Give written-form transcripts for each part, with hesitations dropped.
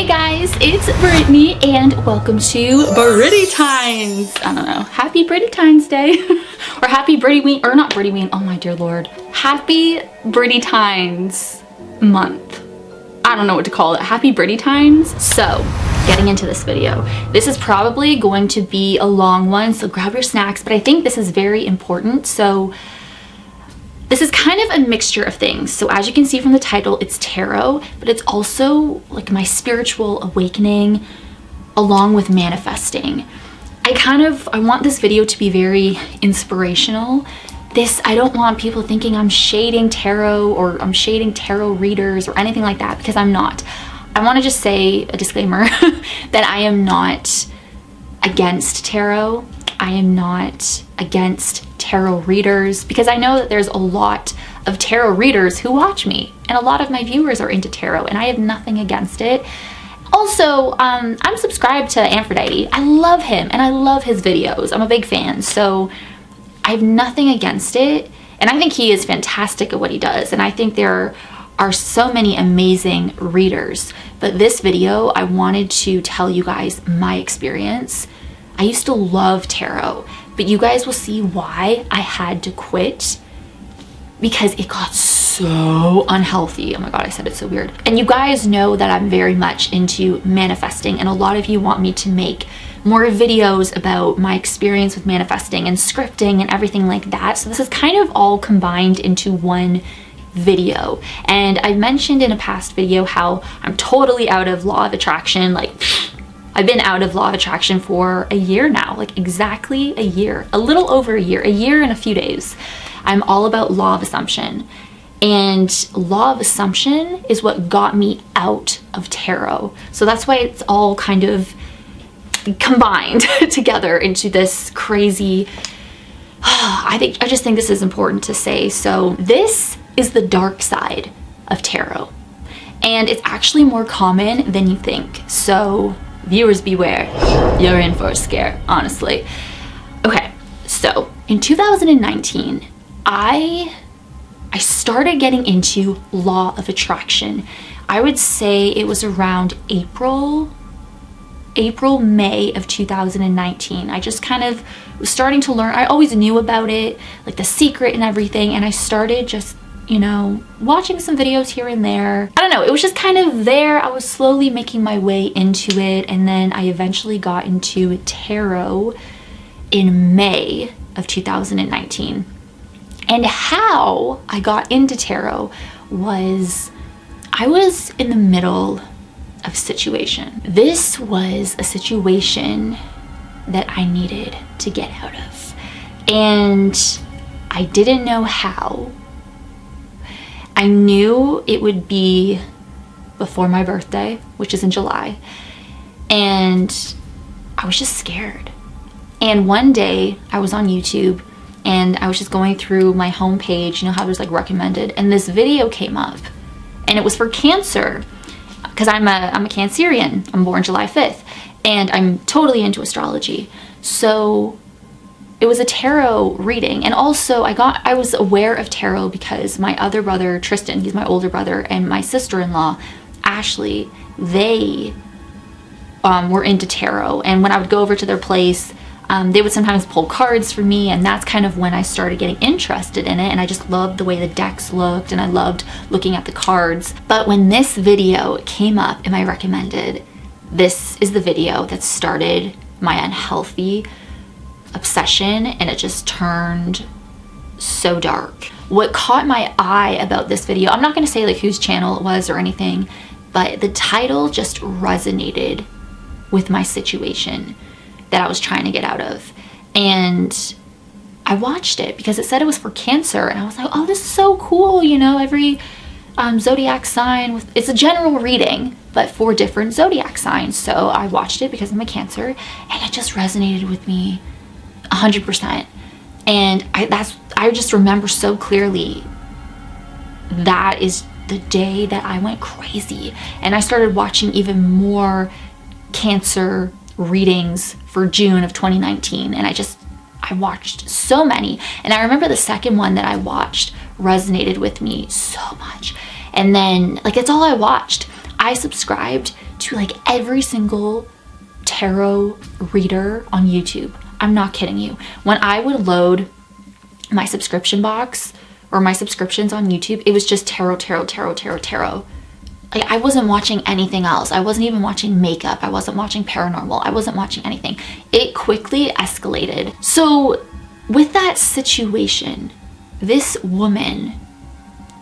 Hey guys, it's Brittany and welcome to Britty Times. I don't know, happy Britty Times Day or happy Britty Ween, or not Britty Ween, oh my dear Lord. Happy Britty Times month. I don't know what to call it, happy Britty Times. So, getting into this video. This is probably going to be a long one, so grab your snacks, but I think this is very important. So, this is kind of a mixture of things. So as you can see from the title, it's tarot, but it's also like my spiritual awakening along with manifesting. I want this video to be very inspirational. I don't want people thinking I'm shading tarot or I'm shading tarot readers or anything like that, because I'm not. I want to just say a disclaimer that I am not against tarot. I am not against tarot readers, because I know that there's a lot of tarot readers who watch me and a lot of my viewers are into tarot, and I have nothing against it. Also, I'm subscribed to Aphrodite. I love him and I love his videos. I'm a big fan, so I have nothing against it, and I think he is fantastic at what he does, and I think there are so many amazing readers. But this video, I wanted to tell you guys my experience. I used to love tarot, but you guys will see why I had to quit, because it got so unhealthy. Oh my god, I said it so weird. And you guys know that I'm very much into manifesting, and a lot of you want me to make more videos about my experience with manifesting and scripting and everything like that. So this is kind of all combined into one video. And I mentioned in a past video how I'm totally out of law of attraction. Like, I've been out of law of attraction for a year now, like exactly a year, a little over a year and a few days. I'm all about law of assumption. And law of assumption is what got me out of tarot. So that's why it's all kind of combined together into this crazy, I just think this is important to say. So this is the dark side of tarot. And it's actually more common than you think. So viewers beware, you're in for a scare, honestly. Okay, so in 2019, I started getting into law of attraction. I would say it was around April, May of 2019. I just kind of was starting to learn. I always knew about it, like The Secret and everything, and I started just, you know, watching some videos here and there. I don't know, it was just kind of there. I was slowly making my way into it, and then I eventually got into tarot in May of 2019. And how I got into tarot was, I was in the middle of a situation. This was a situation that I needed to get out of, and I didn't know how. I knew it would be before my birthday, which is in July, and I was just scared. And one day I was on YouTube and I was just going through my homepage, you know how there's like recommended, and this video came up, and it was for Cancer, because I'm a Cancerian. I'm born July 5th, and I'm totally into astrology. So it was a tarot reading, and also I was aware of tarot because my other brother, Tristan, he's my older brother, and my sister-in-law, Ashley, they were into tarot, and when I would go over to their place, they would sometimes pull cards for me, and that's kind of when I started getting interested in it, and I just loved the way the decks looked, and I loved looking at the cards. But when this video came up in my recommended, this is the video that started my unhealthy obsession, and it just turned so dark. What caught my eye about this video, I'm not going to say like whose channel it was or anything, but the title just resonated with my situation that I was trying to get out of. And I watched it because it said it was for Cancer, and I was like, oh, this is so cool, you know, every zodiac sign it's a general reading but for different zodiac signs. So I watched it because I'm a Cancer, and it just resonated with me 100%. And I just remember so clearly that is the day that I went crazy, and I started watching even more Cancer readings for June of 2019, and I watched so many, and I remember the second one that I watched resonated with me so much, and then like it's all I watched. I subscribed to like every single tarot reader on YouTube. I'm not kidding you. When I would load my subscription box or my subscriptions on YouTube, it was just tarot. Like, I wasn't watching anything else. I wasn't even watching makeup. I wasn't watching paranormal. I wasn't watching anything. It quickly escalated. So with that situation, this woman,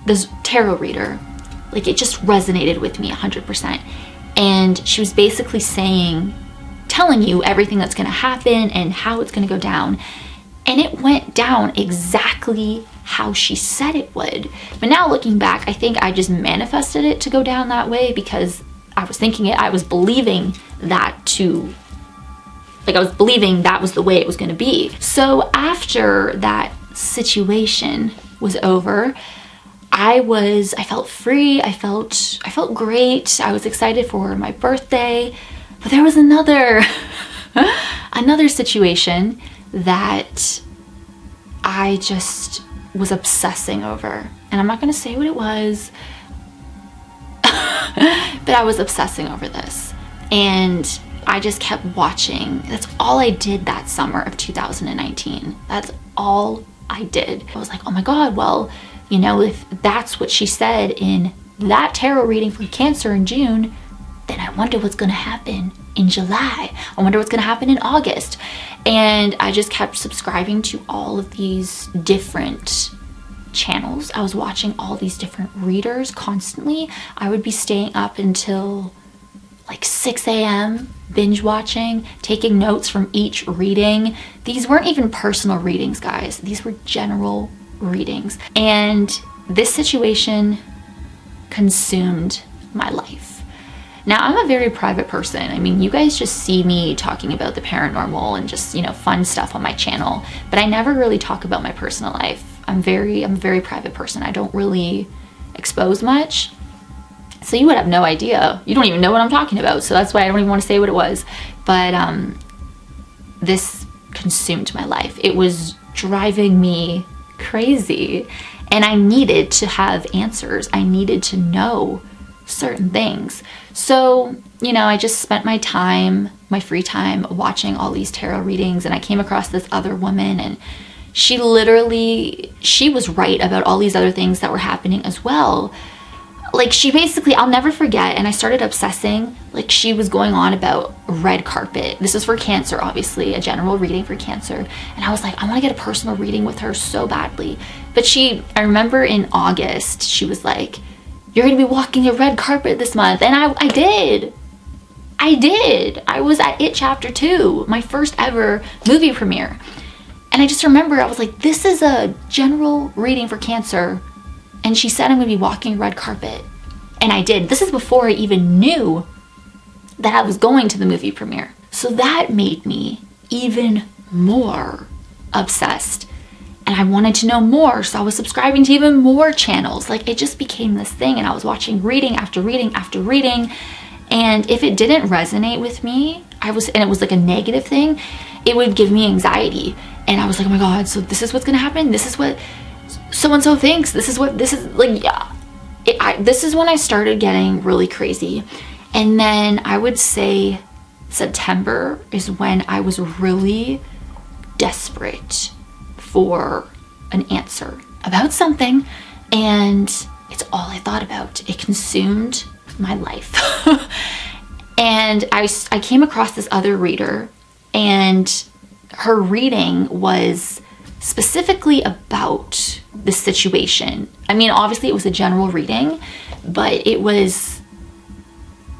this tarot reader, like, it just resonated with me 100%. And she was basically telling you everything that's going to happen and how it's going to go down. And it went down exactly how she said it would. But now looking back, I think I just manifested it to go down that way because I was thinking it. I was believing that was the way it was going to be. So after that situation was over, I felt free. I felt great. I was excited for my birthday. But there was another situation that I just was obsessing over. And I'm not going to say what it was, but I was obsessing over this. And I just kept watching. That's all I did that summer of 2019. That's all I did. I was like, oh my God, well, you know, if that's what she said in that tarot reading for Cancer in June, then I wonder what's going to happen in July. I wonder what's going to happen in August. And I just kept subscribing to all of these different channels. I was watching all these different readers constantly. I would be staying up until like 6 a.m. binge watching, taking notes from each reading. These weren't even personal readings, guys. These were general readings. And this situation consumed my life. Now, I'm a very private person. I mean, you guys just see me talking about the paranormal and just, you know, fun stuff on my channel, but I never really talk about my personal life. I'm a very private person. I don't really expose much. So you would have no idea. You don't even know what I'm talking about. So that's why I don't even want to say what it was. But this consumed my life. It was driving me crazy. And I needed to have answers. I needed to know certain things. So, you know, I just spent my free time watching all these tarot readings, and I came across this other woman, and she was right about all these other things that were happening as well. Like, she basically, I'll never forget, and I started obsessing, like, she was going on about red carpet. This is for Cancer, obviously, a general reading for Cancer. And I was like, I want to get a personal reading with her so badly. But I remember in August, she was like, you're going to be walking a red carpet this month. And I did. I was at It Chapter 2, my first ever movie premiere. And I just remember, I was like, this is a general reading for Cancer. And she said I'm going to be walking a red carpet. And I did. This is before I even knew that I was going to the movie premiere. So that made me even more obsessed. And I wanted to know more, so I was subscribing to even more channels. Like, it just became this thing, and I was watching reading after reading after reading. And if it didn't resonate with me, and it was like a negative thing, it would give me anxiety. And I was like, oh my God, so this is what's gonna happen? This is what so-and-so thinks. This is when I started getting really crazy. And then I would say September is when I was really desperate for an answer about something, and it's all I thought about. It consumed my life. And I came across this other reader, and her reading was specifically about the situation. I mean, obviously it was a general reading, but it was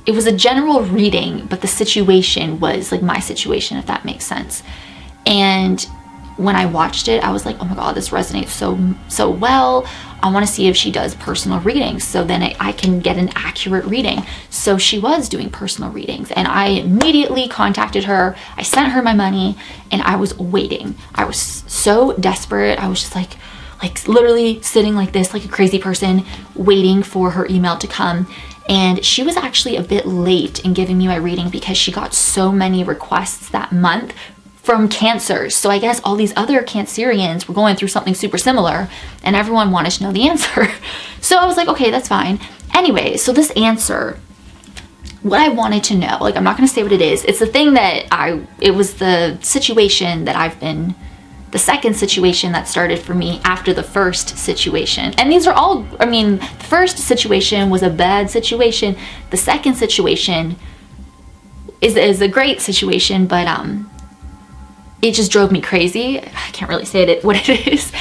a general reading, but the situation was like my situation, if that makes sense. And when I watched it, I was like, oh my God, this resonates so well. I want to see if she does personal readings, so then I can get an accurate reading. So she was doing personal readings, and I immediately contacted her. I sent her my money, and I was waiting. I was so desperate. I was just like literally sitting like this, like a crazy person, waiting for her email to come. And she was actually a bit late in giving me my reading because she got so many requests that month from Cancers. So I guess all these other Cancerians were going through something super similar, and everyone wanted to know the answer. So I was like, okay, that's fine. Anyway, so this answer what I wanted to know. Like, I'm not going to say what it is. It's the thing that it was the situation that the second situation that started for me after the first situation. And these are all, I mean, the first situation was a bad situation. The second situation is a great situation, but it just drove me crazy. I can't really say what it is.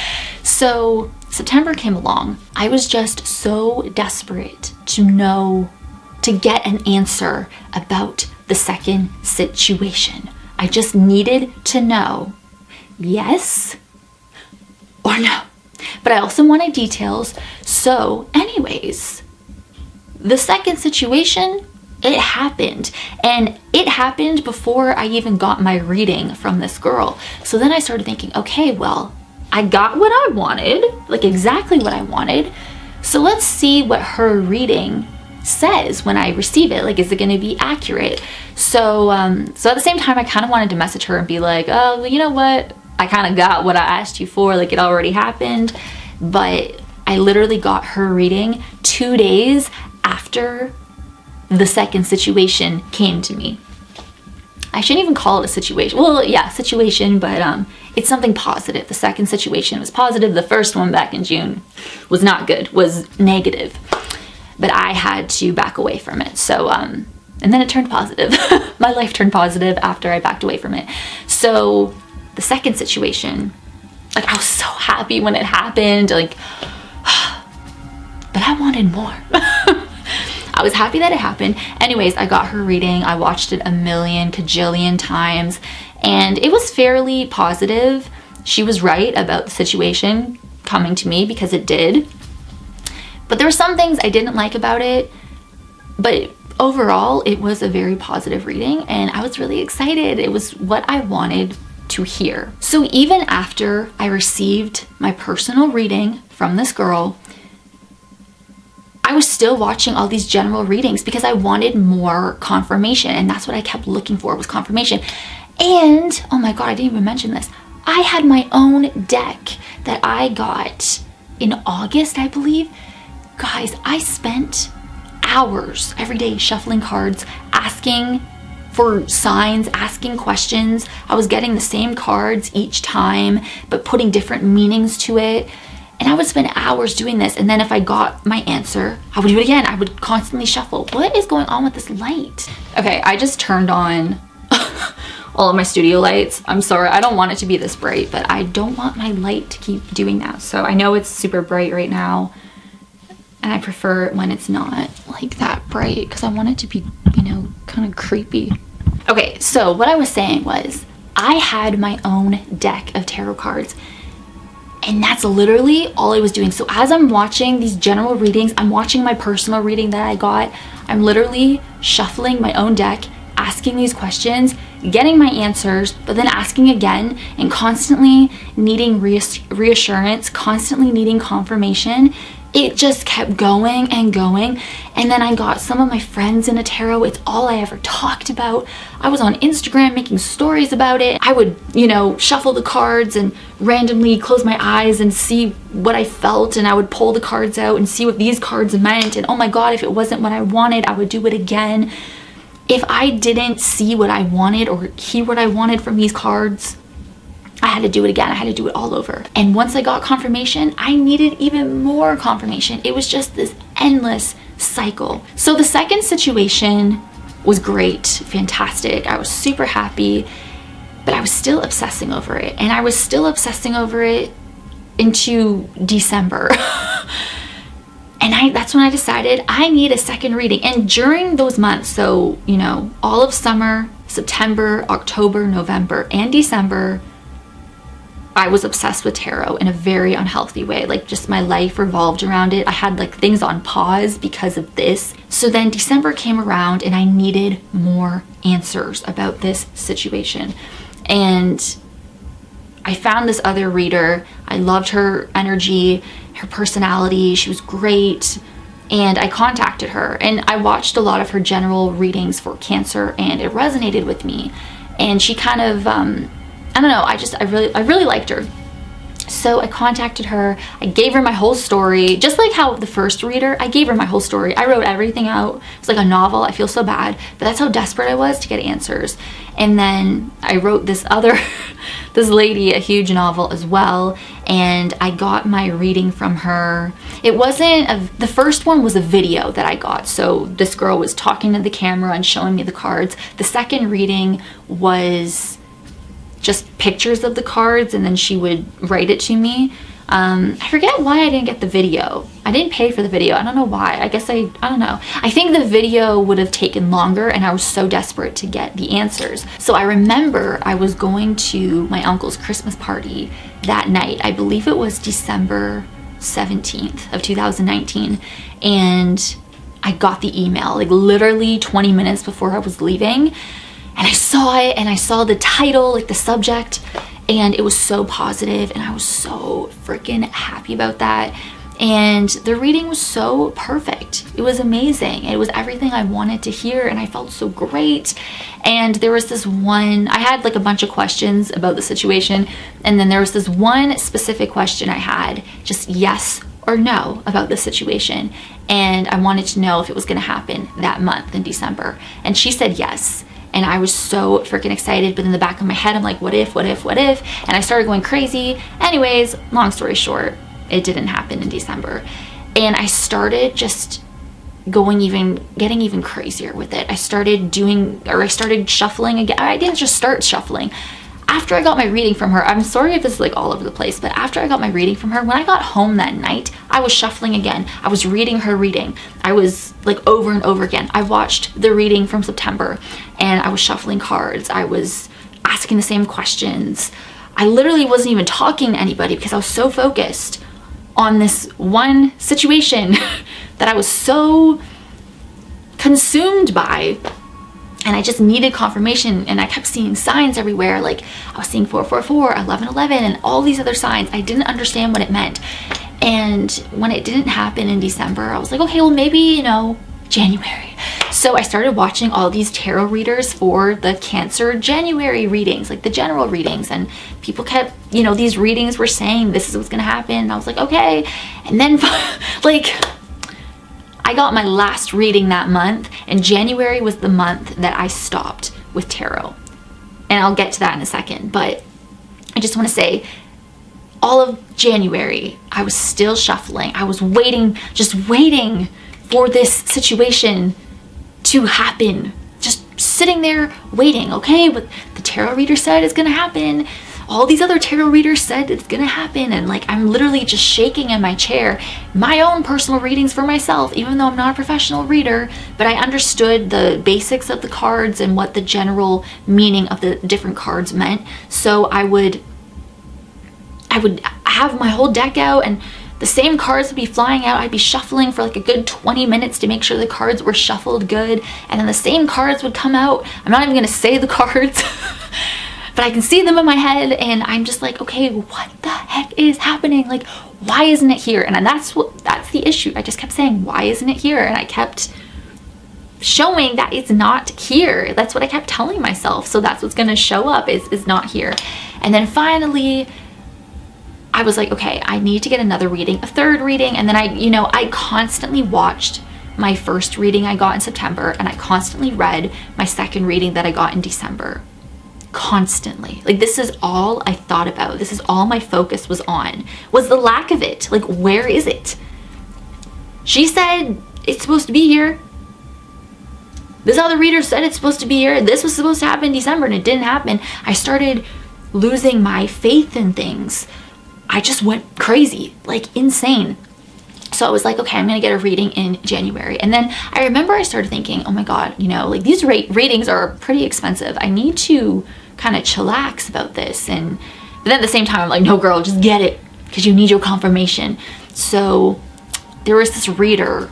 So September came along. I was just so desperate to get an answer about the second situation. I just needed to know yes or no. But I also wanted details. So anyways, the second situation, it happened. And it happened before I even got my reading from this girl. So then I started thinking, okay, well, I got what I wanted, like exactly what I wanted. So let's see what her reading says when I receive it. Like, is it going to be accurate? So at the same time, I kind of wanted to message her and be like, oh, well, you know what? I kind of got what I asked you for. Like, it already happened. But I literally got her reading 2 days after the second situation came to me. I shouldn't even call it a situation. Well, yeah, situation, but it's something positive. The second situation was positive. The first one back in June was not good, was negative. But I had to back away from it. So, and then it turned positive. My life turned positive after I backed away from it. So the second situation, like, I was so happy when it happened, like, but I wanted more. I was happy that it happened. Anyways, I got her reading. I watched it a million kajillion times, and it was fairly positive. She was right about the situation coming to me, because it did. But there were some things I didn't like about it, but overall, it was a very positive reading, and I was really excited. It was what I wanted to hear. So even after I received my personal reading from this girl, I was still watching all these general readings because I wanted more confirmation, and that's what I kept looking for, was confirmation. And, oh my God, I didn't even mention this. I had my own deck that I got in August, I believe. Guys, I spent hours every day shuffling cards, asking for signs, asking questions. I was getting the same cards each time, but putting different meanings to it. And I would spend hours doing this. And then if I got my answer, I would do it again. I would constantly shuffle. What is going on with this light? Okay, I just turned on all of my studio lights. I'm sorry, I don't want it to be this bright, but I don't want my light to keep doing that. So I know it's super bright right now, and I prefer it when it's not like that bright, because I want it to be, you know, kind of creepy. Okay, so what I was saying was, I had my own deck of tarot cards, and that's literally all I was doing. So as I'm watching these general readings, I'm watching my personal reading that I got, I'm literally shuffling my own deck, asking these questions, getting my answers, but then asking again, and constantly needing reassurance, constantly needing confirmation. It just kept going and going. And then I got some of my friends into tarot. It's all I ever talked about. I was on Instagram making stories about it. I would, you know, shuffle the cards and randomly close my eyes and see what I felt, and I would pull the cards out and see what these cards meant. And oh my God, if it wasn't what I wanted, I would do it again. If I didn't see what I wanted or hear what I wanted from these cards, I had to do it again. I had to do it all over. And once I got confirmation, I needed even more confirmation. It was just this endless cycle. So the second situation was great, fantastic. I was super happy, but I was still obsessing over it. And I was still obsessing over it into December. And that's when I decided I need a second reading. And during those months, so, you know, all of summer, September, October, November, and December, I was obsessed with tarot in a very unhealthy way. Like, just my life revolved around it. I had like things on pause because of this. So then December came around and I needed more answers about this situation. And I found this other reader. I loved her energy, her personality. She was great. And I contacted her, and I watched a lot of her general readings for Cancer, and it resonated with me. And she kind of, I don't know, I really liked her. So I contacted her, I gave her my whole story, just like how the first reader, I gave her my whole story. I wrote everything out. It's like a novel. I feel so bad, but that's how desperate I was to get answers. And then I wrote this other, this lady, a huge novel as well. And I got my reading from her. It wasn't, the first one was a video that I got. So this girl was talking to the camera and showing me the cards. The second reading was just pictures of the cards, and then she would write it to me. I forget why I didn't get the video. I didn't pay for the video. I don't know why. I guess I don't know. I think the video would have taken longer, and I was so desperate to get the answers. So I remember I was going to my uncle's Christmas party that night. I believe it was December 17th of 2019. And I got the email like literally 20 minutes before I was leaving. And I saw it, and I saw the title, like the subject, and it was so positive, and I was so freaking happy about that. And the reading was so perfect. It was amazing. It was everything I wanted to hear, and I felt so great. And there was this one, I had like a bunch of questions about the situation, and then there was this one specific question I had, just yes or no about the situation. And I wanted to know if it was gonna happen that month in December. And she said yes. And I was so freaking excited, but in the back of my head, I'm like, what if, what if, what if? And I started going crazy. Anyways, long story short, it didn't happen in December. And I started just getting even crazier with it. I started shuffling again. I didn't just start shuffling. After I got my reading from her, I'm sorry if this is like all over the place, but after I got my reading from her, when I got home that night, I was shuffling again. I was reading her reading. I was like over and over again. I watched the reading from September, and I was shuffling cards. I was asking the same questions. I literally wasn't even talking to anybody because I was so focused on this one situation that I was so consumed by. And I just needed confirmation, and I kept seeing signs everywhere. Like I was seeing 444, 1111, and all these other signs. I didn't understand what it meant. And when it didn't happen in December, I was like, okay, well maybe, you know, January. So I started watching all these tarot readers for the Cancer January readings, like the general readings. And people kept, you know, these readings were saying this is what's gonna happen. And I was like, okay. And then like, I got my last reading that month, and January was the month that I stopped with tarot. And I'll get to that in a second, but I just want to say all of January, I was still shuffling. I was waiting, just waiting for this situation to happen. Just sitting there waiting, okay? But the tarot reader said it's going to happen. All these other tarot readers said it's gonna happen, and like I'm literally just shaking in my chair. My own personal readings for myself, even though I'm not a professional reader, but I understood the basics of the cards and what the general meaning of the different cards meant. So I would have my whole deck out, and the same cards would be flying out. I'd be shuffling for like a good 20 minutes to make sure the cards were shuffled good, and then the same cards would come out. I'm not even gonna say the cards. But I can see them in my head, and I'm just like, okay, what the heck is happening? Like, why isn't it here? And that's the issue. I just kept saying, why isn't it here? And I kept showing that it's not here. That's what I kept telling myself. So that's what's gonna show up is not here. And then finally, I was like, okay, I need to get another reading, a third reading. And then I constantly watched my first reading I got in September, and I constantly read my second reading that I got in December. Constantly. Like, this is all I thought about. This is all my focus was on, was the lack of it. Like, where is it? She said it's supposed to be here. This other reader said it's supposed to be here. This was supposed to happen in December, and it didn't happen. I started losing my faith in things. I just went crazy, like insane. So I was like, okay, I'm gonna get a reading in January. And then I remember I started thinking, oh my God, you know, like these readings are pretty expensive. I need to kind of chillax about this. But then at the same time, I'm like, no girl, just get it, because you need your confirmation. So there was this reader,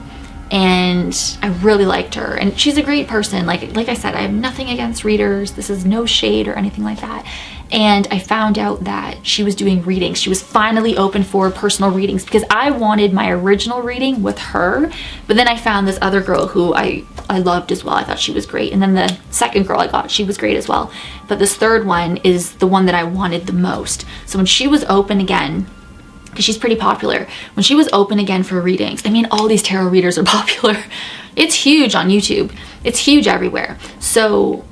and I really liked her, and she's a great person. Like I said, I have nothing against readers. This is no shade or anything like that. And I found out that she was doing readings. She was finally open for personal readings because I wanted my original reading with her, but then I found this other girl who I loved as well. I thought she was great. And then the second girl I got, she was great as well. But this third one is the one that I wanted the most. So when she was open again, because she's pretty popular, when she was open again for readings, I mean, all these tarot readers are popular. It's huge on YouTube. It's huge everywhere. So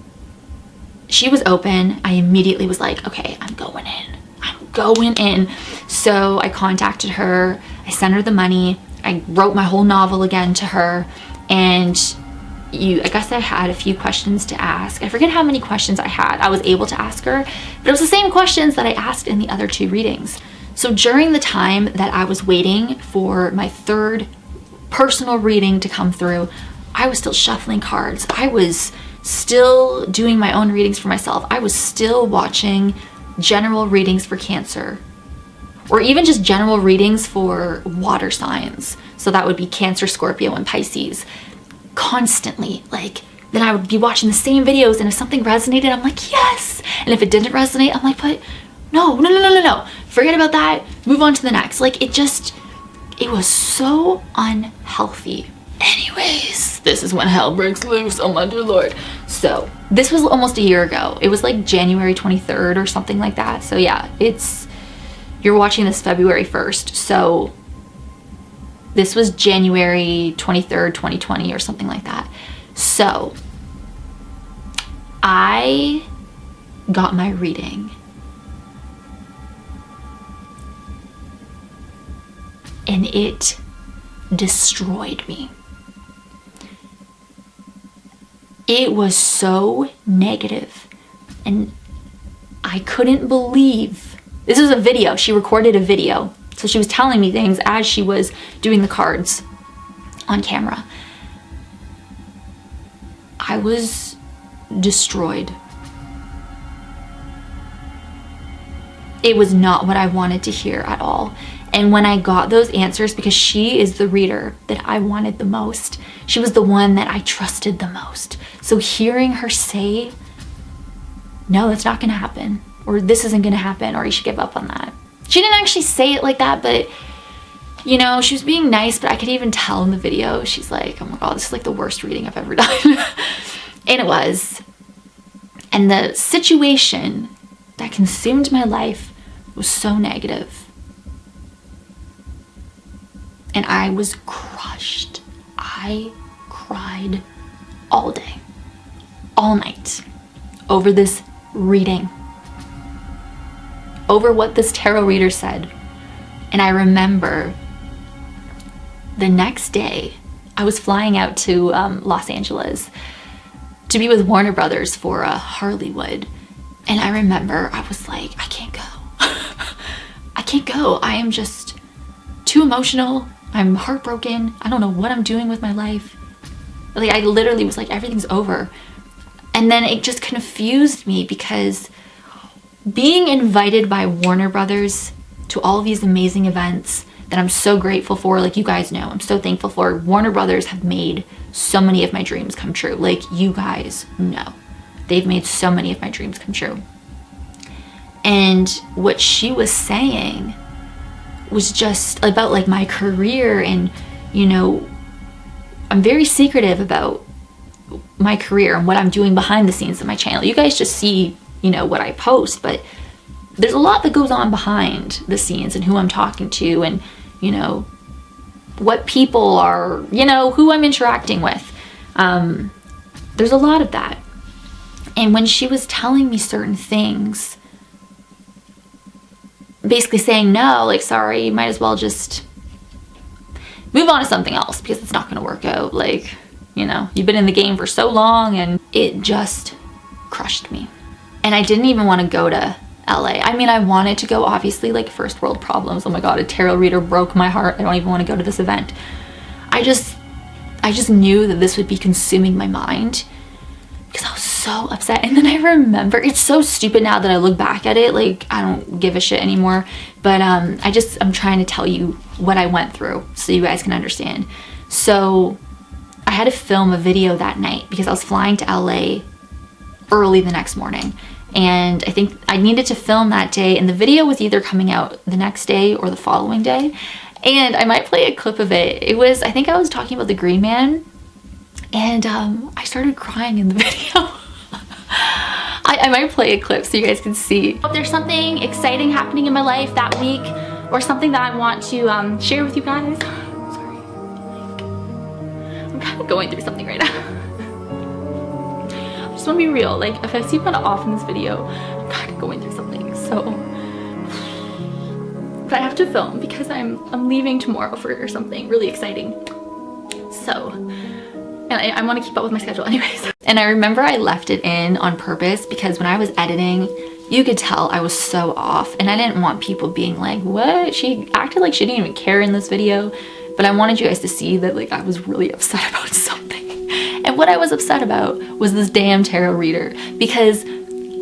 she was open. I immediately was like, okay, I'm going in. I'm going in. So I contacted her. I sent her the money. I wrote my whole novel again to her. And I guess I had a few questions to ask. I forget how many questions I had. I was able to ask her, but it was the same questions that I asked in the other 2 readings. So during the time that I was waiting for my third personal reading to come through, I was still shuffling cards. I was still doing my own readings for myself. I was still watching general readings for Cancer, or even just general readings for water signs. So that would be Cancer, Scorpio, and Pisces. Constantly, like, then I would be watching the same videos, and if something resonated, I'm like, yes. And if it didn't resonate, I'm like, but no. Forget about that. Move on to the next. Like, it was so unhealthy. Anyways, this is when hell breaks loose. Oh my dear Lord. So this was almost a year ago. It was like January 23rd or something like that. So yeah, you're watching this February 1st. So this was January 23rd, 2020 or something like that. So I got my reading. And it destroyed me. It was so negative, and I couldn't believe, this is a video, she recorded a video. So she was telling me things as she was doing the cards on camera. I was destroyed. It was not what I wanted to hear at all. And when I got those answers, because she is the reader that I wanted the most, she was the one that I trusted the most. So hearing her say, no, that's not gonna happen, or this isn't gonna happen, or you should give up on that. She didn't actually say it like that, but you know, she was being nice, but I could even tell in the video, she's like, oh my God, this is like the worst reading I've ever done. And it was. And the situation that consumed my life was so negative. And I was crushed. I cried all day, all night, over this reading, over what this tarot reader said. And I remember the next day, I was flying out to Los Angeles to be with Warner Brothers for Harleywood. And I remember I was like, I can't go. I can't go. I am just too emotional. I'm heartbroken. I don't know what I'm doing with my life. Like, I literally was like, everything's over. And then it just confused me, because being invited by Warner Brothers to all these amazing events that I'm so grateful for, like, you guys know, I'm so thankful for. Warner Brothers have made so many of my dreams come true. Like, you guys know. They've made so many of my dreams come true. And what she was saying was just about, like, my career, and, you know, I'm very secretive about my career and what I'm doing behind the scenes of my channel. You guys just see, you know, what I post, but there's a lot that goes on behind the scenes, and who I'm talking to, and, you know, what people are, you know, who I'm interacting with. There's a lot of that. And when she was telling me certain things, basically saying, no, like, sorry, you might as well just move on to something else, because it's not going to work out. Like, you know, you've been in the game for so long. And it just crushed me. And I didn't even want to go to LA. I mean, I wanted to go, obviously, like, first world problems. Oh my God, a tarot reader broke my heart. I don't even want to go to this event. I just knew that this would be consuming my mind, because I was so upset. And then I remember, it's so stupid now that I look back at it, like, I don't give a shit anymore. But I'm trying to tell you what I went through so you guys can understand. So I had to film a video that night because I was flying to LA early the next morning. and I think I needed to film that day, and the video was either coming out the next day or the following day. And I might play a clip of it. It was, I think I was talking about the Green Man, and I started crying in the video. I might play a clip so you guys can see. If there's something exciting happening in my life that week, or something that I want to share with you guys. Sorry. I'm kind of going through something right now. I just want to be real. Like, if I seem kind of off in this video, I'm kind of going through something. So, but I have to film because I'm leaving tomorrow for something really exciting. So, and I want to keep up with my schedule anyways. And I remember I left it in on purpose because when I was editing, you could tell I was so off, and I didn't want people being like, what? She acted like she didn't even care in this video. But I wanted you guys to see that, like, I was really upset about something. And what I was upset about was this damn tarot reader, because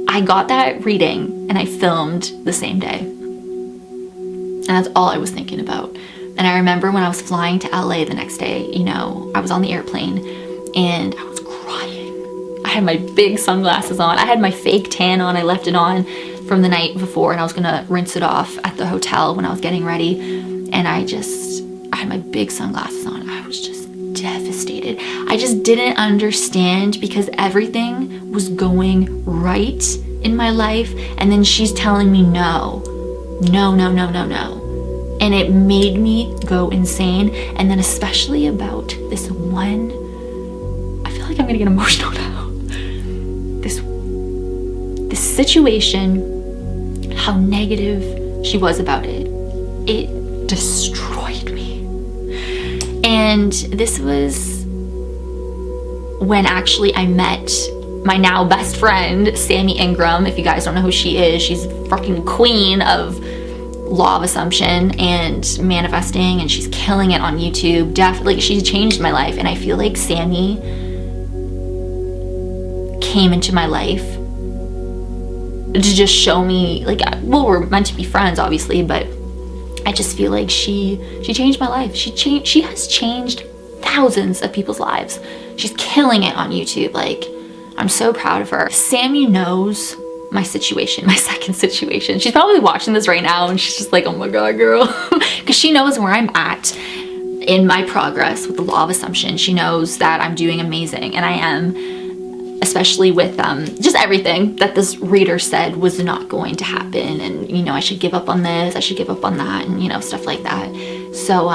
I got that reading and I filmed the same day. And that's all I was thinking about. And I remember when I was flying to LA the next day, you know, I was on the airplane and I was crying. I had my big sunglasses on. I had my fake tan on. I left it on from the night before, and I was gonna rinse it off at the hotel when I was getting ready. And I had my big sunglasses on. I was just devastated. I just didn't understand, because everything was going right in my life, and then she's telling me no. And it made me go insane. And then especially about this one, I feel like I'm gonna get emotional now. This situation, how negative she was about it, it destroyed me. And this was when actually I met my now best friend, Sammy Ingram. If you guys don't know who she is, she's fucking queen of law of assumption and manifesting, and she's killing it on YouTube. Definitely, she's changed my life. And I feel like Sammy came into my life to just show me, like, well, we're meant to be friends obviously, but I just feel like she changed my life. She has changed thousands of people's lives. She's killing it on YouTube. Like, I'm so proud of her. Sammy knows my situation, my second situation. She's probably watching this right now and she's just like, oh my God, girl. Because she knows where I'm at in my progress with the law of assumption. She knows that I'm doing amazing, and I am, especially with just everything that this reader said was not going to happen. And, you know, I should give up on this, I should give up on that, and, you know, stuff like that. So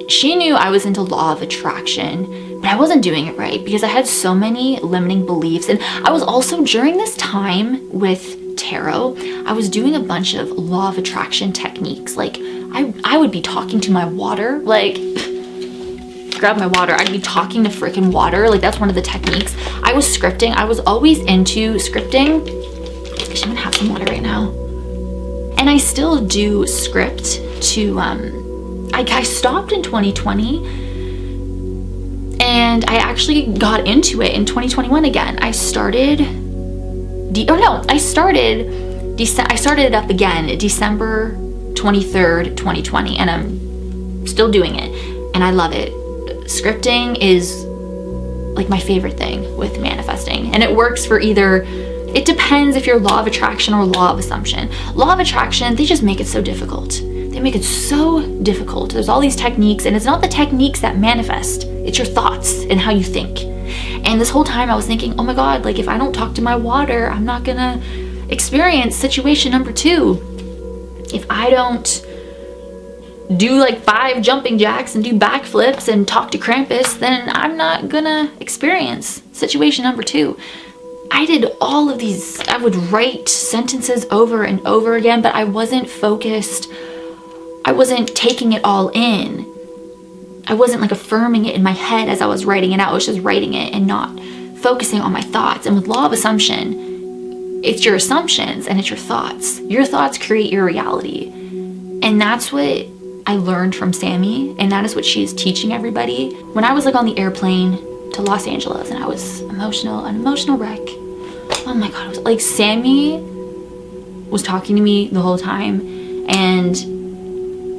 she knew I was into law of attraction, but I wasn't doing it right because I had so many limiting beliefs. And I was also, during this time with tarot, I was doing a bunch of law of attraction techniques. Like, I would be talking to my water, like, grab my water, I'd be talking to freaking water. Like, that's one of the techniques. I was scripting. I was always into scripting. Actually, I'm gonna have some water right now. And I still do script to, I stopped in 2020, and I actually got into it in 2021 again. I started it up again December 23rd, 2020, and I'm still doing it, and I love it. Scripting is like my favorite thing with manifesting, and it works for either, it depends if you're law of attraction or law of assumption. Law of attraction, they just make it so difficult. They make it so difficult. There's all these techniques, and it's not the techniques that manifest, it's your thoughts and how you think. And this whole time I was thinking, oh my God, like, if I don't talk to my water, I'm not gonna experience situation number 2. If I don't do like 5 jumping jacks and do backflips and talk to Krampus, then I'm not gonna experience situation number 2. I did all of these. I would write sentences over and over again, but I wasn't focused. I wasn't taking it all in. I wasn't like affirming it in my head as I was writing it out. I was just writing it and not focusing on my thoughts. And with law of assumption, it's your assumptions and it's your thoughts. Your thoughts create your reality. And that's what I learned from Sammy, and that is what she is teaching everybody. When I was like on the airplane to Los Angeles and I was an emotional wreck. Oh my God, it was like Sammy was talking to me the whole time, and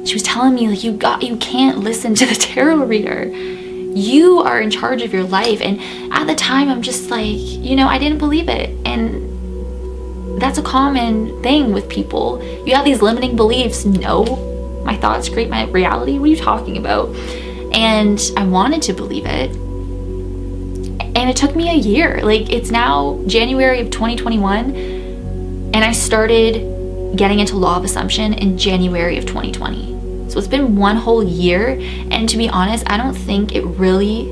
she was telling me, like, you can't listen to the tarot reader. You are in charge of your life. And at the time, I'm just like, you know, I didn't believe it. And that's a common thing with people. You have these limiting beliefs. No, my thoughts create my reality. What are you talking about? And I wanted to believe it. And it took me a year. Like, it's now January of 2021, and I started getting into law of assumption in January of 2020. So it's been 1 whole year, and to be honest, I don't think it really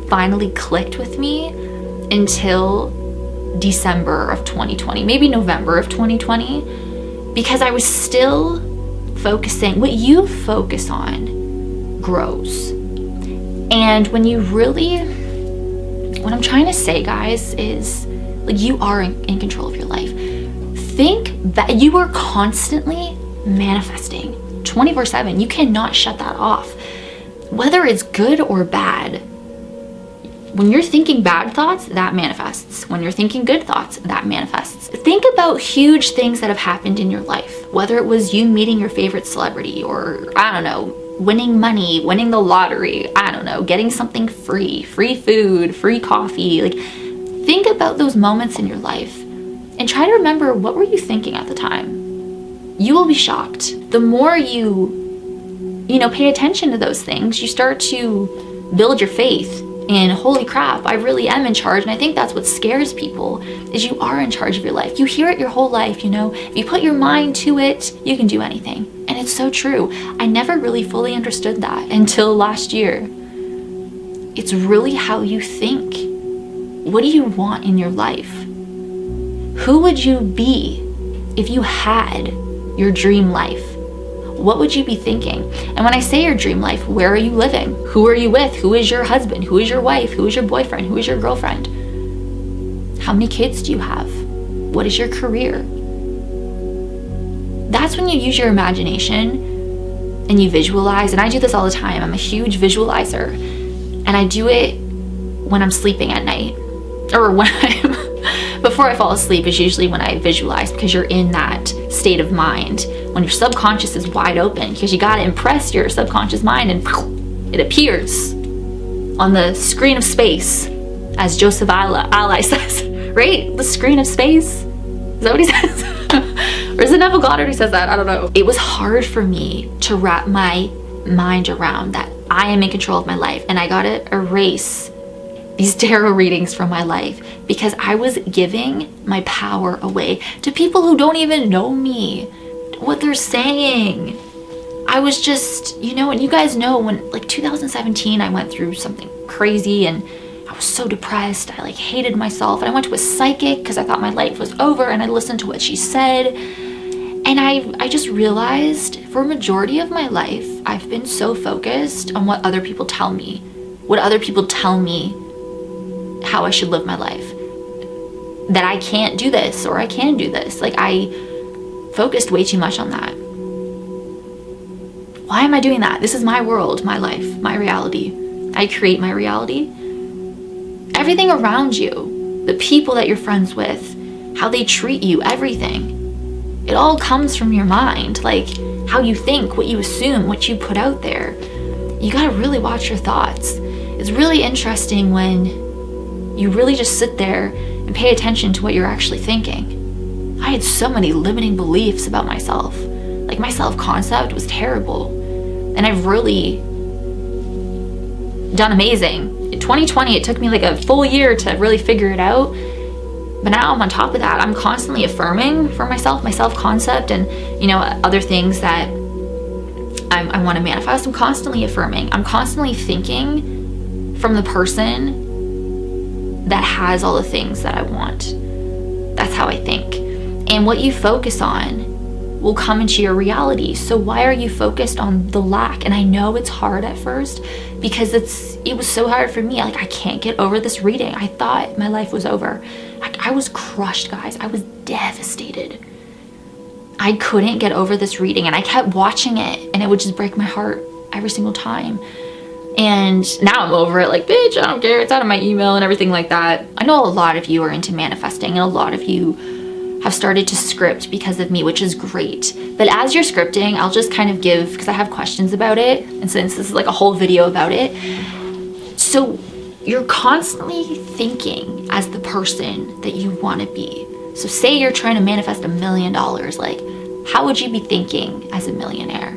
finally clicked with me until December of 2020, maybe November of 2020, because I was still focusing. What you focus on grows. And when you really, what I'm trying to say, guys, is like, you are in control of your life. Think that you are constantly manifesting 24/7. You cannot shut that off. Whether it's good or bad, when you're thinking bad thoughts, that manifests. When you're thinking good thoughts, that manifests. Think about huge things that have happened in your life, whether it was you meeting your favorite celebrity, or, I don't know, winning money, winning the lottery, I don't know, getting something free food, free coffee. Like, think about those moments in your life and try to remember, what were you thinking at the time? You will be shocked. The more you pay attention to those things, you start to build your faith. And holy crap, I really am in charge. And I think that's what scares people, is you are in charge of your life. You hear it your whole life, if you put your mind to it, you can do anything. And it's so true. I never really fully understood that until last year. It's really how you think. What do you want in your life? Who would you be if you had your dream life? What would you be thinking? And when I say your dream life, where are you living? Who are you with? Who is your husband? Who is your wife? Who is your boyfriend? Who is your girlfriend? How many kids do you have? What is your career? That's when you use your imagination and you visualize. And I do this all the time. I'm a huge visualizer. And I do it when I'm sleeping at night, or when before I fall asleep is usually when I visualize, because you're in that state of mind when your subconscious is wide open, because you got to impress your subconscious mind, and it appears on the screen of space, as Joseph Ally says, right? The screen of space. Is that what he says? Or is it Neville Goddard who says that? I don't know. It was hard for me to wrap my mind around that I am in control of my life, and I got to erase these tarot readings from my life, because I was giving my power away to people who don't even know me, what they're saying. I was just, and you guys know, when like 2017, I went through something crazy and I was so depressed. I hated myself, and I went to a psychic because I thought my life was over, and I listened to what she said. And I just realized, for a majority of my life, I've been so focused on what other people tell me, how I should live my life, that I can't do this or I can do this. I focused way too much on that. Why am I doing that? This is my world, my life, my reality. I create my reality. Everything around you, the people that you're friends with, how they treat you, everything, it all comes from your mind. How you think, what you assume, what you put out there. You gotta really watch your thoughts. It's really interesting when you really just sit there and pay attention to what you're actually thinking. I had so many limiting beliefs about myself. My self-concept was terrible. And I've really done amazing. In 2020, it took me a full year to really figure it out. But now I'm on top of that. I'm constantly affirming for myself, my self-concept, and other things that I want to manifest. I'm constantly affirming. I'm constantly thinking from the person that has all the things that I want. That's how I think. And what you focus on will come into your reality. So why are you focused on the lack? And I know it's hard at first, because it was so hard for me. I can't get over this reading. I thought my life was over. I was crushed, guys. I was devastated. I couldn't get over this reading, and I kept watching it, and it would just break my heart every single time. And now I'm over it. Bitch, I don't care. It's out of my email and everything like that. I know a lot of you are into manifesting, and a lot of you have started to script because of me, which is great. But as you're scripting, I'll just kind of give, because I have questions about it, and since this is a whole video about it. So you're constantly thinking as the person that you want to be. So say you're trying to manifest $1 million, like, how would you be thinking as a millionaire?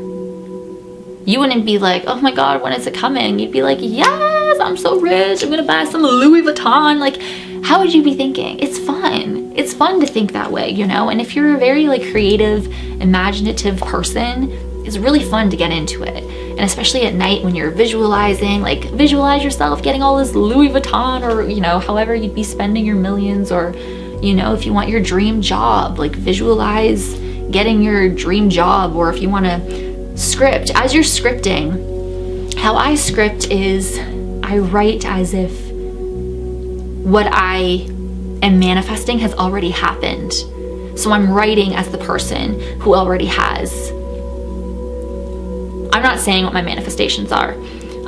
You wouldn't be like, oh my God, when is it coming? You'd be like, yes, I'm so rich, I'm gonna buy some Louis Vuitton. Like, how would you be thinking? It's fun. It's fun to think that way, you know? And if you're a very like creative, imaginative person, it's really fun to get into it. And especially at night when you're visualizing, like visualize yourself getting all this Louis Vuitton, or, you know, however you'd be spending your millions, or, you know, if you want your dream job, like visualize getting your dream job. Or if you want to script, as you're scripting, how I script is I write as if what I am manifesting has already happened. So I'm writing as the person who already has. I'm not saying what my manifestations are.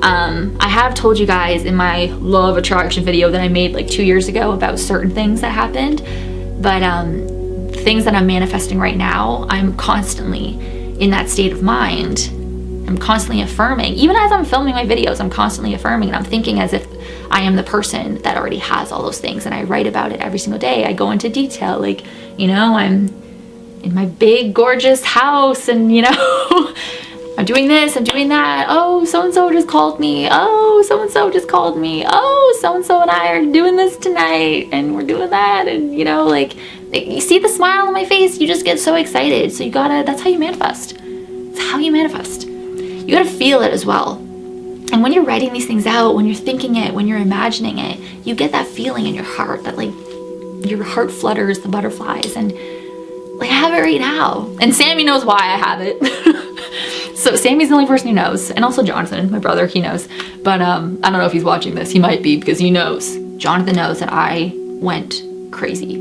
I have told you guys in my law of attraction video that I made like 2 years ago about certain things that happened, but things that I'm manifesting right now, I'm constantly in that state of mind. I'm constantly affirming. Even as I'm filming my videos, I'm constantly affirming, and I'm thinking as if I am the person that already has all those things, and I write about it every single day. I go into detail, like, you know, I'm in my big gorgeous house, and, you know, I'm doing this, I'm doing that. Oh, so-and-so just called me. Oh, so-and-so just called me. Oh, so-and-so and I are doing this tonight, and we're doing that, and, you know, like, you see the smile on my face, you just get so excited. So you gotta, that's how you manifest. It's how you manifest. You gotta feel it as well. And when you're writing these things out, when you're thinking it, when you're imagining it, you get that feeling in your heart that like your heart flutters, the butterflies, and like I have it right now. And Sammy knows why I have it. So Sammy's the only person who knows. And also Jonathan, my brother, he knows. But I don't know if he's watching this. He might be, because he knows. Jonathan knows that I went crazy.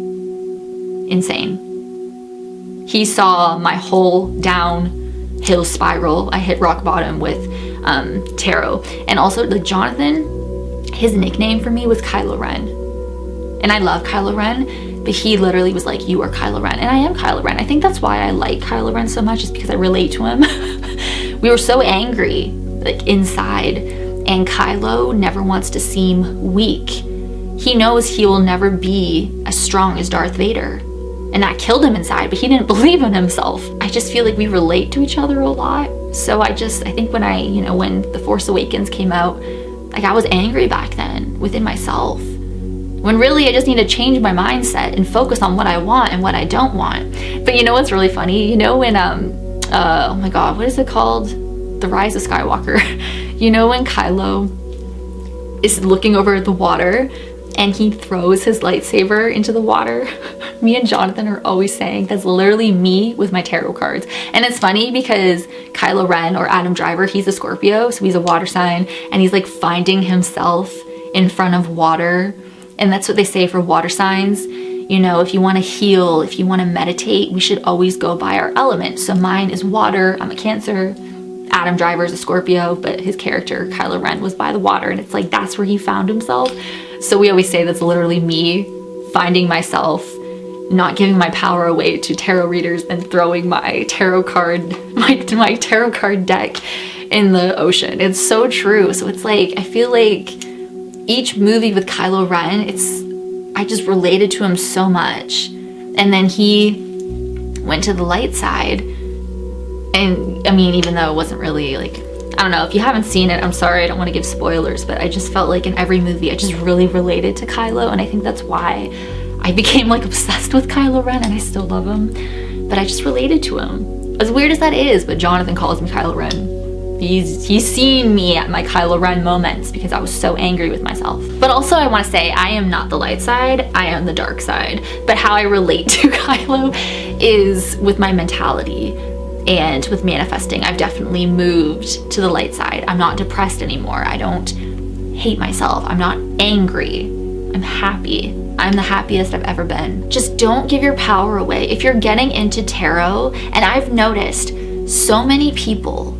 Insane. He saw my whole downhill spiral. I hit rock bottom with tarot. And also, like, Jonathan, his nickname for me was Kylo Ren. And I love Kylo Ren, but he literally was like, you are Kylo Ren. And I am Kylo Ren. I think that's why I like Kylo Ren so much, is because I relate to him. We were so angry, like, inside. And Kylo never wants to seem weak. He knows he will never be as strong as Darth Vader. And that killed him inside, but he didn't believe in himself. I just feel like we relate to each other a lot. So I think when when The Force Awakens came out, like, I was angry back then within myself. When really I just need to change my mindset and focus on what I want and what I don't want. But you know what's really funny? You know when, oh my God, what is it called? The Rise of Skywalker. You know when Kylo is looking over the water and he throws his lightsaber into the water? Me and Jonathan are always saying that's literally me with my tarot cards. And it's funny because Kylo Ren, or Adam Driver, he's a Scorpio, so he's a water sign, and he's like finding himself in front of water. And that's what they say for water signs. You know, if you want to heal, if you want to meditate, we should always go by our element. So mine is water. I'm a Cancer. Adam Driver is a Scorpio, but his character, Kylo Ren, was by the water. And it's like, that's where he found himself. So we always say that's literally me finding myself, not giving my power away to tarot readers, and throwing my tarot card deck in the ocean. It's so true. So it's like, I feel like each movie with Kylo Ren, I just related to him so much. And then he went to the light side. And I mean, even though it wasn't really like, I don't know, if you haven't seen it, I'm sorry, I don't want to give spoilers, but I just felt like in every movie, I just really related to Kylo. And I think that's why I became like obsessed with Kylo Ren, and I still love him. But I just related to him. As weird as that is, but Jonathan calls me Kylo Ren. He's seen me at my Kylo Ren moments because I was so angry with myself. But also I want to say, I am not the light side, I am the dark side. But how I relate to Kylo is with my mentality and with manifesting. I've definitely moved to the light side. I'm not depressed anymore. I don't hate myself. I'm not angry. I'm happy. I'm the happiest I've ever been. Just don't give your power away. If you're getting into tarot, and I've noticed so many people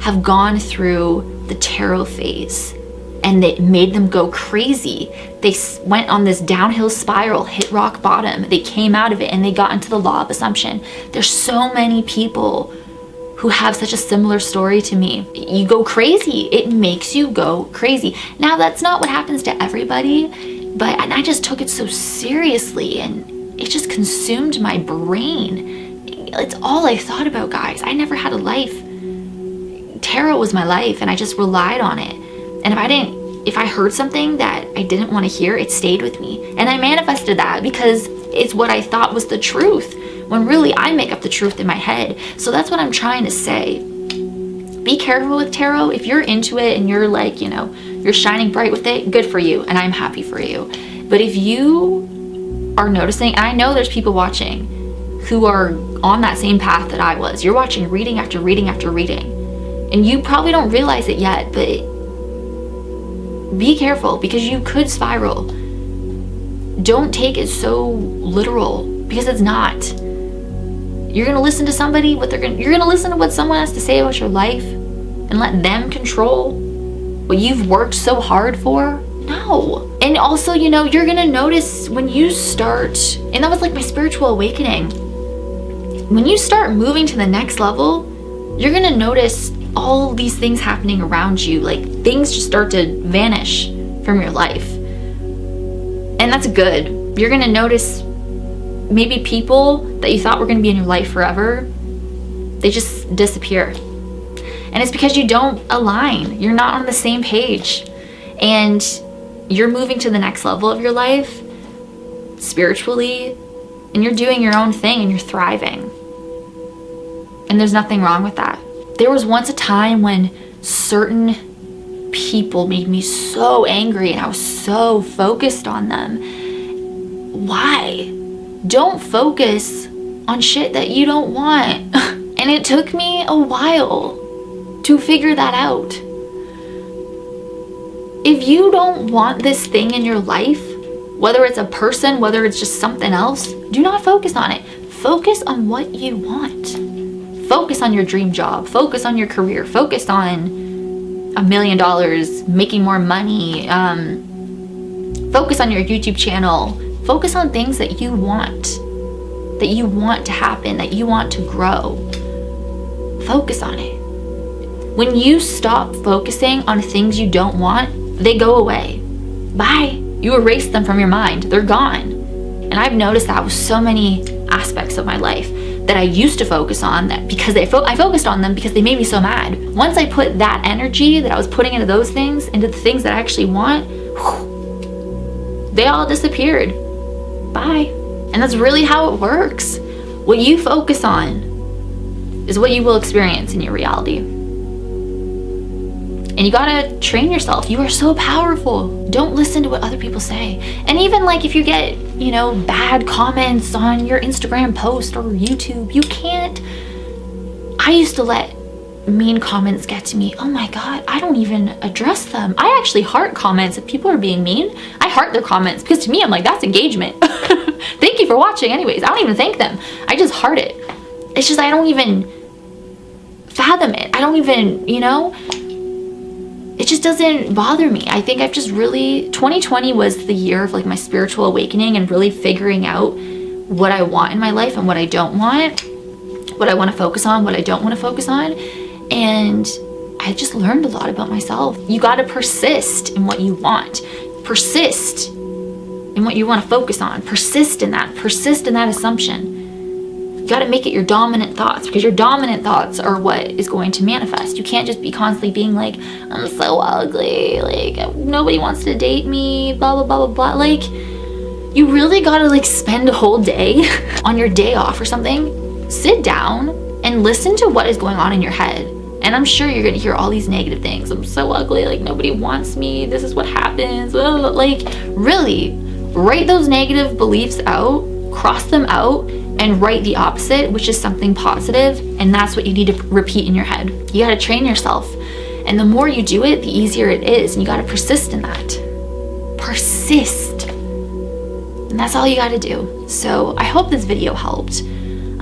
have gone through the tarot phase and it made them go crazy. They went on this downhill spiral, hit rock bottom, they came out of it, and they got into the law of assumption. There's so many people who have such a similar story to me. You go crazy. It makes you go crazy. Now, that's not what happens to everybody, but I just took it so seriously, and it just consumed my brain. It's all I thought about, guys. I never had a life. Tarot was my life, and I just relied on it. And if I heard something that I didn't want to hear, it stayed with me. And I manifested that because it's what I thought was the truth, when really I make up the truth in my head. So that's what I'm trying to say. Be careful with tarot. If you're into it and you're like, you're shining bright with it, good for you, and I'm happy for you. But if you are noticing, and I know there's people watching who are on that same path that I was. You're watching reading after reading after reading, and you probably don't realize it yet, but be careful, because you could spiral. Don't take it so literal, because it's not. You're gonna listen to somebody, you're gonna listen to what someone has to say about your life and let them control what you've worked so hard for? No. And also, you're gonna notice when you start, and that was like my spiritual awakening. When you start moving to the next level, you're gonna notice all these things happening around you. Like, things just start to vanish from your life. And that's good. You're gonna notice maybe people that you thought were gonna be in your life forever, they just disappear. And it's because you don't align. You're not on the same page. And you're moving to the next level of your life spiritually, and you're doing your own thing and you're thriving. And there's nothing wrong with that. There was once a time when certain people made me so angry and I was so focused on them. Why? Don't focus on shit that you don't want. And it took me a while to figure that out. If you don't want this thing in your life, whether it's a person, whether it's just something else, do not focus on it. Focus on what you want. Focus on your dream job. Focus on your career. Focus on $1 million, making more money. Focus on your YouTube channel. Focus on things that you want to happen, that you want to grow. Focus on it. When you stop focusing on things you don't want, they go away. Bye. You erase them from your mind. They're gone. And I've noticed that with so many aspects of my life that I used to focus on, that because I focused on them because they made me so mad. Once I put that energy that I was putting into those things, into the things that I actually want, they all disappeared. Bye. And that's really how it works. What you focus on is what you will experience in your reality. And you gotta train yourself. You are so powerful. Don't listen to what other people say. And even like if you get, bad comments on your Instagram post or YouTube, you can't. I used to let mean comments get to me. Oh my God, I don't even address them. I actually heart comments. If people are being mean, I heart their comments, because to me, I'm like, that's engagement. Thank you for watching anyways. I don't even thank them. I just heart it. It's just, I don't even fathom it. I don't even, it just doesn't bother me. I think I've just really, 2020 was the year of like my spiritual awakening and really figuring out what I want in my life and what I don't want, what I want to focus on, what I don't want to focus on. And I just learned a lot about myself. You got to persist in what you want. Persist in what you want to focus on. Persist in that assumption. You got to make it your dominant thoughts, because your dominant thoughts are what is going to manifest. You can't just be constantly being like, I'm so ugly, like nobody wants to date me, blah, blah, blah, blah, blah. Like, you really got to like spend a whole day on your day off or something. Sit down and listen to what is going on in your head. And I'm sure you're going to hear all these negative things. I'm so ugly, like nobody wants me, this is what happens. Like, really, write those negative beliefs out, cross them out, and write the opposite, which is something positive. And that's what you need to repeat in your head. You got to train yourself. And the more you do it, the easier it is. And you got to persist in that. Persist. And that's all you got to do. So I hope this video helped.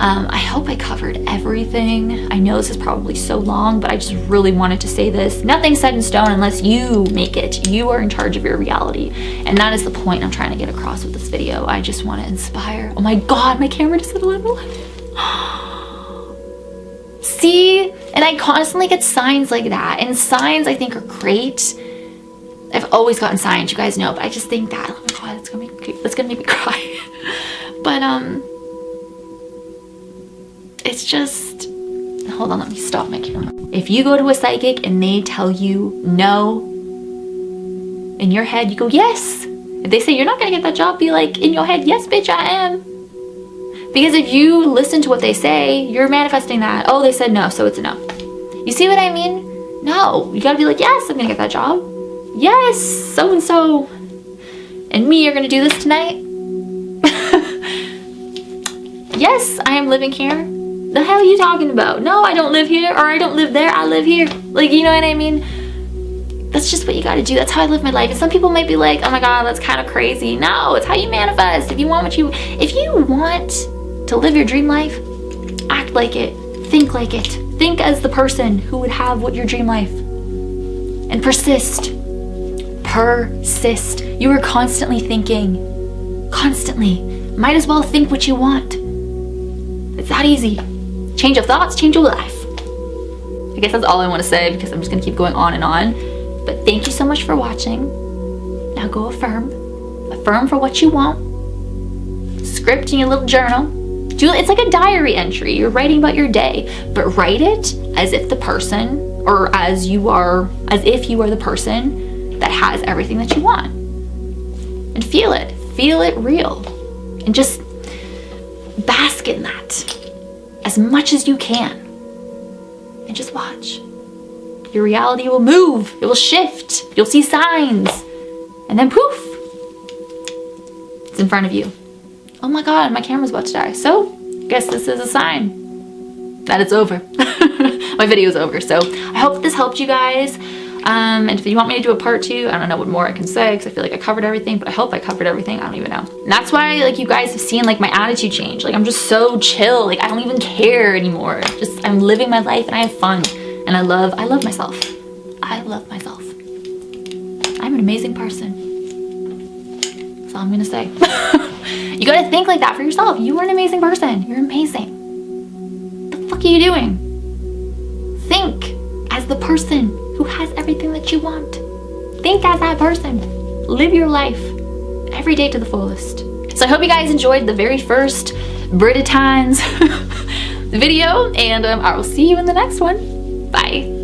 I hope I covered everything. I know this is probably so long, but I just really wanted to say this. Nothing's set in stone unless you make it. You are in charge of your reality. And that is the point I'm trying to get across with this video. I just want to inspire. Oh my God, my camera just hit 11. See? And I constantly get signs like that. And signs I think are great. I've always gotten signs, you guys know, but I just think that, oh my God, it's gonna make me cry. But But it's just, hold on, let me stop my camera. If you go to a psychic and they tell you no, in your head you go yes. If they say you're not gonna get that job, be like in your head, yes bitch, I am. Because if you listen to what they say, you're manifesting that. Oh, they said no, so it's a no. You see what I mean? No, you gotta be like, yes, I'm gonna get that job. Yes, so-and-so and me are gonna do this tonight. Yes, I am living here. The hell are you talking about? No, I don't live here, or I don't live there, I live here. Like, you know what I mean? That's just what you gotta do. That's how I live my life. And some people might be like, oh my God, that's kind of crazy. No, it's how you manifest. If you want to live your dream life, act like it, think like it. Think as the person who would have what your dream life. And persist. Persist. You are constantly thinking. Constantly. Might as well think what you want. It's that easy. Change of thoughts, change your life. I guess that's all I want to say because I'm just gonna keep going on and on. But thank you so much for watching. Now go affirm. Affirm for what you want. Script in your little journal. It's like a diary entry. You're writing about your day, but write it as if the person, or as if you are the person that has everything that you want. And feel it real. And just bask in that as much as you can. And just watch. Your reality will move. It will shift. You'll see signs. And then poof, it's in front of you. Oh my God, my camera's about to die. So, I guess this is a sign that it's over. My video's over. So, I hope this helped you guys. And if you want me to do a part 2, I don't know what more I can say because I feel like I covered everything, but I hope I covered everything. I don't even know. And that's why, like, you guys have seen, like, my attitude change. Like, I'm just so chill. Like, I don't even care anymore. Just, I'm living my life and I have fun. And I love myself. I love myself. I'm an amazing person. That's all I'm gonna say. You gotta think like that for yourself. You are an amazing person. You're amazing. What the fuck are you doing? Think as the person who has everything that you want. Think as that person. Live your life every day to the fullest. So I hope you guys enjoyed the very first Brita Times video, and I will see you in the next one. Bye.